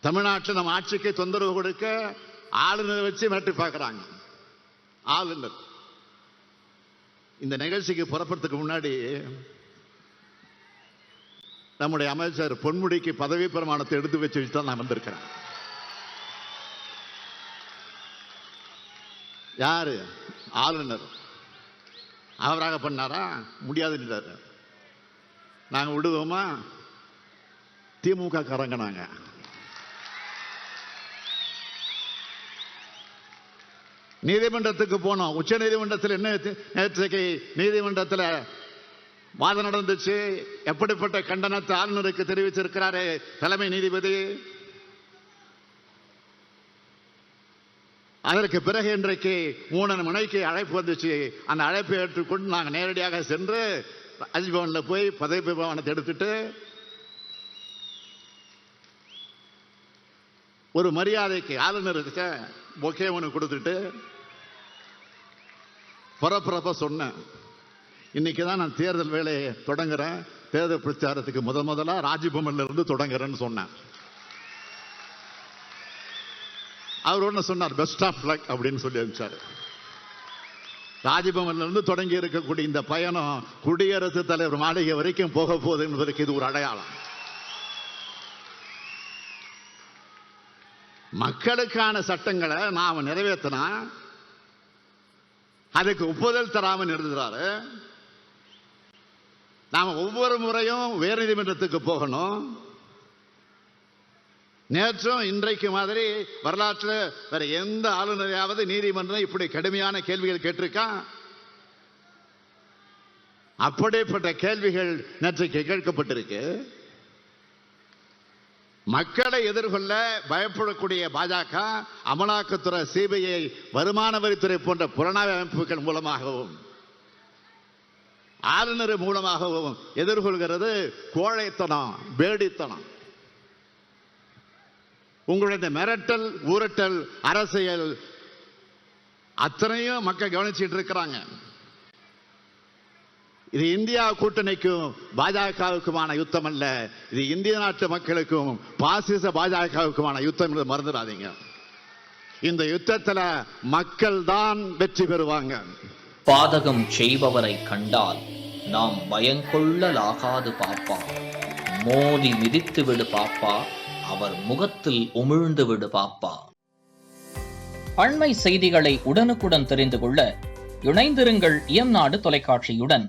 தமிழ்நாட்டில் நம்ம ஆட்சிக்கு தொந்தரவு கொடுக்க ஆளுநரை வச்சு மிரட்டி பார்க்கிறாங்க. ஆளுநர் இந்த நிகழ்ச்சிக்கு புறப்படுறதுக்கு முன்னாடி நம்முடைய அமைச்சர் பொன்முடிக்கு பதவி பிரமாணத்தை எடுத்து வச்சு தான் நான் வந்திருக்கிறேன். யாரு? ஆளுநர். அவராக பண்ணாரா? முடியாதுன்றாரு. நாங்க விடுவோமா? திமுக காரங்க நாங்க. நீதிமன்றத்துக்கு போனோம். உச்ச நீதிமன்றத்தில் என்ன நேற்றைக்கு நீதிமன்றத்தில் வாதம் நடந்துச்சு. எப்படிப்பட்ட கண்டனத்தை ஆளுநருக்கு தெரிவிச்சிருக்கிறாரு தலைமை நீதிபதி. அதற்கு பிறகு இன்றைக்கு 3 மணிக்கு அழைப்பு வந்துச்சு. அந்த அழைப்பை ஏற்றுக்கொண்டு நாங்கள் நேரடியாக சென்று ராஜ்பவனில் போய் பதவி பிரமாணத்தை எடுத்துட்டு ஒரு மரியாதைக்கு ஆளுநருக்கு பொக்கே ஒன்று கொடுத்துட்டு புறப்புறப்ப சொன்னேன். இன்னைக்கு தான் நான் தேர்தல் வேலையை தொடங்குறேன். தேர்தல் பிரச்சாரத்துக்கு முதலா ராஜ்பவன்ல இருந்து தொடங்குறேன்னு சொன்னேன். அவர் ஒன்று சொன்னார், பெஸ்ட் ஆஃப் லக் அப்படின்னு சொல்லி அனுப்பிச்சாரு. ராஜ்பவன்ல இருந்து தொடங்கி இருக்கக்கூடிய இந்த பயணம் குடியரசுத் தலைவர் மாளிகை வரைக்கும் போக போகுது என்பதற்கு இது ஒரு அடையாளம். மக்களுக்கான சட்டங்களை நாம நிறைவேற்றினா அதுக்கு ஒப்புதல் தராமல் நிறுத்துறாரு. நாம ஒவ்வொரு முறையும் உயர் நீதிமன்றத்துக்கு போகணும். நேற்றும் இன்றைக்கு மாதிரி வரலாற்றில் வேற எந்த ஆளுநரையாவது நீதிமன்றம் இப்படி கடுமையான கேள்விகள் கேட்டிருக்கான்? அப்படிப்பட்ட கேள்விகள் நேற்றைக்கு கேட்கப்பட்டிருக்கு. மக்களை எதிர்கொள்ள பயப்படக்கூடிய பாஜக அமலாக்கத்துறை, சிபிஐ, வருமான வரித்துறை போன்ற புலனாய்வு அமைப்புகள் மூலமாகவும் ஆளுநர் மூலமாகவும் எதிர்கொள்கிறது கோழைத்தனம், வேடித்தனம். உங்களுடைய மிரட்டல், ஊரட்டல் அரசியல் அத்தனையும் மக்கள் கவனிச்சுட்டு இருக்கிறாங்க. இது இந்தியா கூட்டணிக்கும் பாஜகவுக்குமான யுத்தம் அல்ல. இது இந்திய நாட்டு மக்களுக்கும் பாசிச பாஜகவுக்குமான யுத்தம் என்று மறந்துடாதீங்க. இந்த யுத்தத்தில் மக்கள் தான் வெற்றி பெறுவாங்க. பாதகம் செய்பவரை கண்டால் நாம் பயங்கொள்ளலாகாது பாப்பா. மோதி மிதித்து விடு பாப்பா, அவர் முகத்தில் உமிழ்ந்து விடு பாப்பா. அண்மை செய்திகளை உடனுக்குடன் தெரிந்து கொள்ள இணைந்திருங்கள் இயம்நாடு தொலைக்காட்சியுடன்.